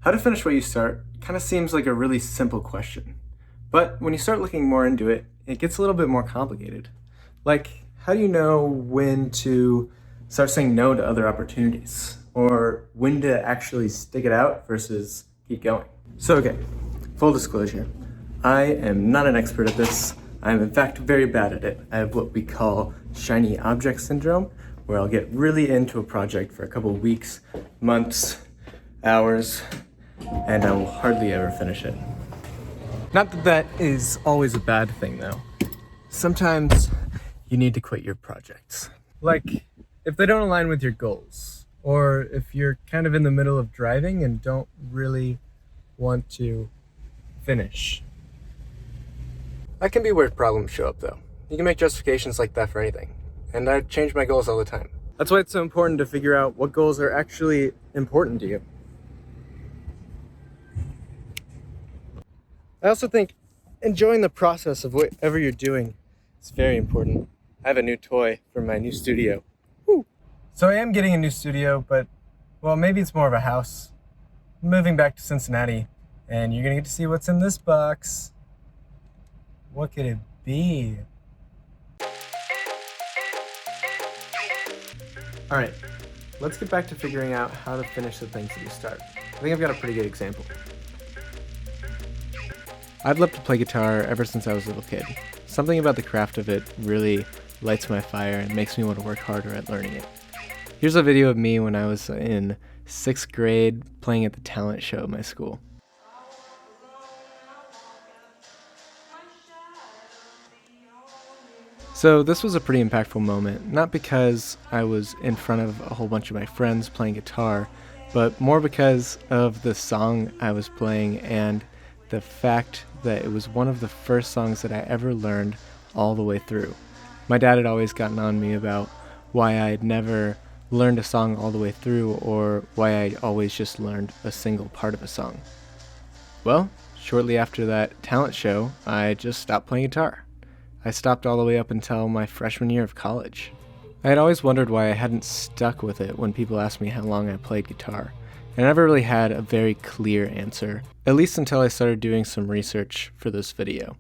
How to finish what you start kind of seems like a really simple question. But when you start looking more into it, it gets a little bit more complicated. Like, how do you know when to start saying no to other opportunities? Or when to actually stick it out versus keep going? So, okay, full disclosure, I am not an expert at this. I am in fact very bad at it. I have what we call shiny object syndrome, where I'll get really into a project for a couple of weeks, months, hours, and I will hardly ever finish it. Not that that is always a bad thing, though. Sometimes you need to quit your projects. Like, if they don't align with your goals, or if you're kind of in the middle of driving and don't really want to finish. That can be where problems show up, though. You can make justifications like that for anything. And I change my goals all the time. That's why it's so important to figure out what goals are actually important to you. I also think enjoying the process of whatever you're doing is very important. I have a new toy for my new studio. Woo. So I am getting a new studio, but, well, maybe it's more of a house. I'm moving back to Cincinnati, and you're gonna get to see what's in this box. What could it be? All right, let's get back to figuring out how to finish the things that you start. I think I've got a pretty good example. I've loved to play guitar ever since I was a little kid. Something about the craft of it really lights my fire and makes me want to work harder at learning it. Here's a video of me when I was in 6th grade playing at the talent show at my school. So this was a pretty impactful moment, not because I was in front of a whole bunch of my friends playing guitar, but more because of the song I was playing and the fact that it was one of the first songs that I ever learned all the way through. My dad had always gotten on me about why I had never learned a song all the way through or why I'd always just learned a single part of a song. Well, shortly after that talent show, I just stopped playing guitar. I stopped all the way up until my freshman year of college. I had always wondered why I hadn't stuck with it when people asked me how long I played guitar. I never really had a very clear answer, at least until I started doing some research for this video.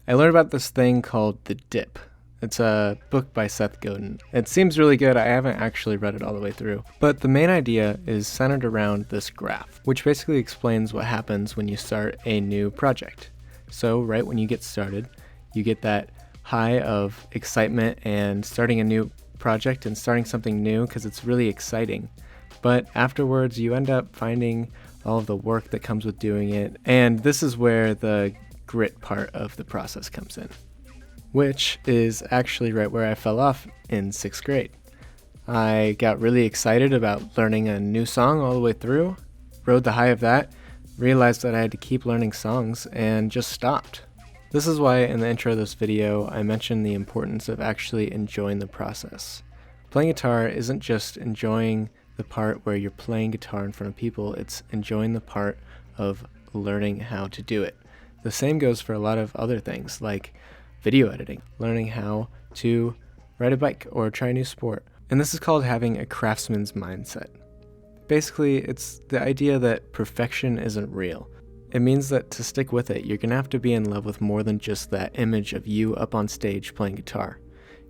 I learned about this thing called The Dip. It's a book by Seth Godin. It seems really good. I haven't actually read it all the way through. But the main idea is centered around this graph, which basically explains what happens when you start a new project. So right when you get started, you get that high of excitement and starting a new project and starting something new because it's really exciting. But afterwards, you end up finding all of the work that comes with doing it, and this is where the grit part of the process comes in, which is actually right where I fell off in 6th grade. I got really excited about learning a new song all the way through, rode the high of that, realized that I had to keep learning songs, and just stopped. This is why in the intro of this video, I mentioned the importance of actually enjoying the process. Playing guitar isn't just enjoying the part where you're playing guitar in front of people, it's enjoying the part of learning how to do it. The same goes for a lot of other things like video editing, learning how to ride a bike or try a new sport. And this is called having a craftsman's mindset. Basically, it's the idea that perfection isn't real. It means that to stick with it, you're gonna have to be in love with more than just that image of you up on stage playing guitar.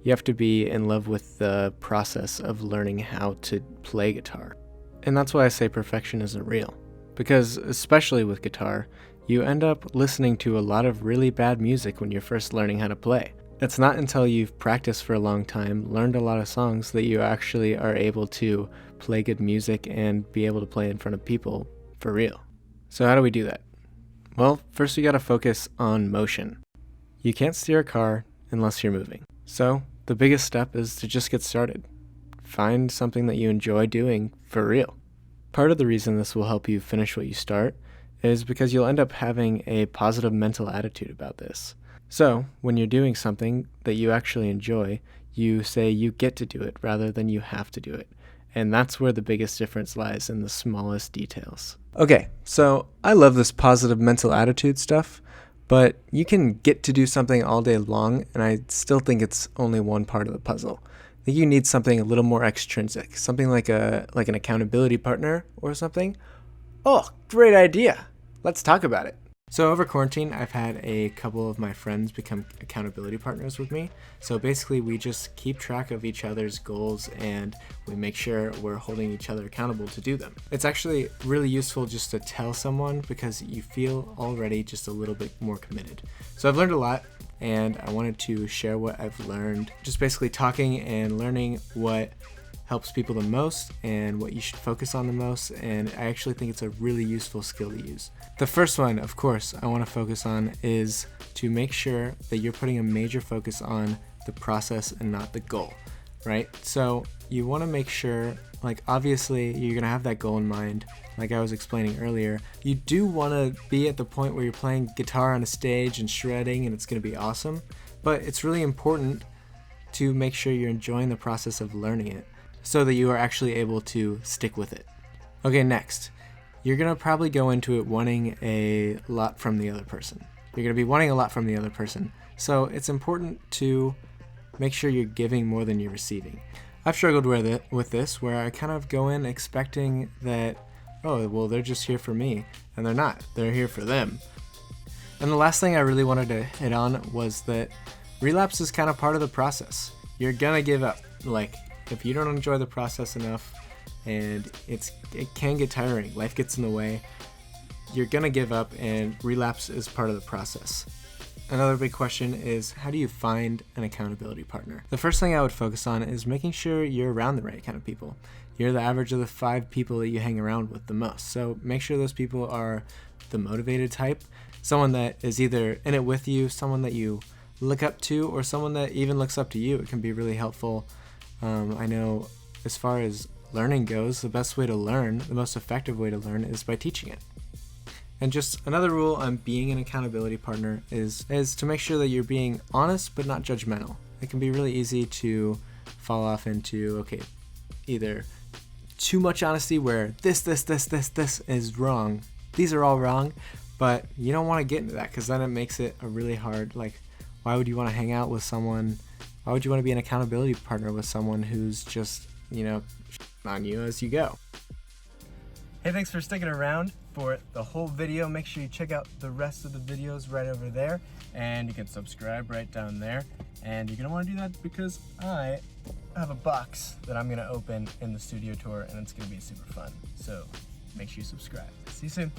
You have to be in love with the process of learning how to play guitar. And that's why I say perfection isn't real. Because especially with guitar, you end up listening to a lot of really bad music when you're first learning how to play. It's not until you've practiced for a long time, learned a lot of songs, that you actually are able to play good music and be able to play in front of people for real. So how do we do that? Well, first you gotta focus on motion. You can't steer a car unless you're moving. So the biggest step is to just get started. Find something that you enjoy doing for real. Part of the reason this will help you finish what you start is because you'll end up having a positive mental attitude about this. So when you're doing something that you actually enjoy, you say you get to do it rather than you have to do it. And that's where the biggest difference lies, in the smallest details. Okay, so I love this positive mental attitude stuff, but you can get to do something all day long, and I still think it's only one part of the puzzle. I think you need something a little more extrinsic, something like an accountability partner or something, Oh, great idea. Let's talk about it. So over quarantine, I've had a couple of my friends become accountability partners with me. So basically, we just keep track of each other's goals and we make sure we're holding each other accountable to do them. It's actually really useful just to tell someone because you feel already just a little bit more committed. So I've learned a lot and I wanted to share what I've learned, just basically talking and learning what helps people the most and what you should focus on the most, and I actually think it's a really useful skill to use. The first one, of course, I want to focus on is to make sure that you're putting a major focus on the process and not the goal, right? So you want to make sure, like obviously you're going to have that goal in mind, like I was explaining earlier. You do want to be at the point where you're playing guitar on a stage and shredding and it's going to be awesome, but it's really important to make sure you're enjoying the process of learning it, so that you are actually able to stick with it. Okay, next, you're gonna probably go into it wanting a lot from the other person. You're gonna be wanting a lot from the other person. So it's important to make sure you're giving more than you're receiving. I've struggled with this, where I kind of go in expecting that, oh, well, they're just here for me, and they're not. They're here for them. And the last thing I really wanted to hit on was that relapse is kind of part of the process. You're gonna give up. Like, if you don't enjoy the process enough and it can get tiring, life gets in the way, you're gonna give up, and relapse is part of the process. Another big question is, how do you find an accountability partner? The first thing I would focus on is making sure you're around the right kind of people. You're the average of the 5 people that you hang around with the most. So make sure those people are the motivated type, someone that is either in it with you, someone that you look up to, or someone that even looks up to you. It can be really helpful. I know as far as learning goes, the best way to learn, the most effective way to learn is by teaching it. And just another rule on being an accountability partner is to make sure that you're being honest but not judgmental. It can be really easy to fall off into, okay, either too much honesty where this is wrong. These are all wrong, but you don't want to get into that because then it makes it a really hard, like, why would you want to hang out with someone? Why would you want to be an accountability partner with someone who's just, on you as you go? Hey, thanks for sticking around for the whole video. Make sure you check out the rest of the videos right over there, and you can subscribe right down there. And you're going to want to do that because I have a box that I'm going to open in the studio tour, and it's going to be super fun. So make sure you subscribe. See you soon.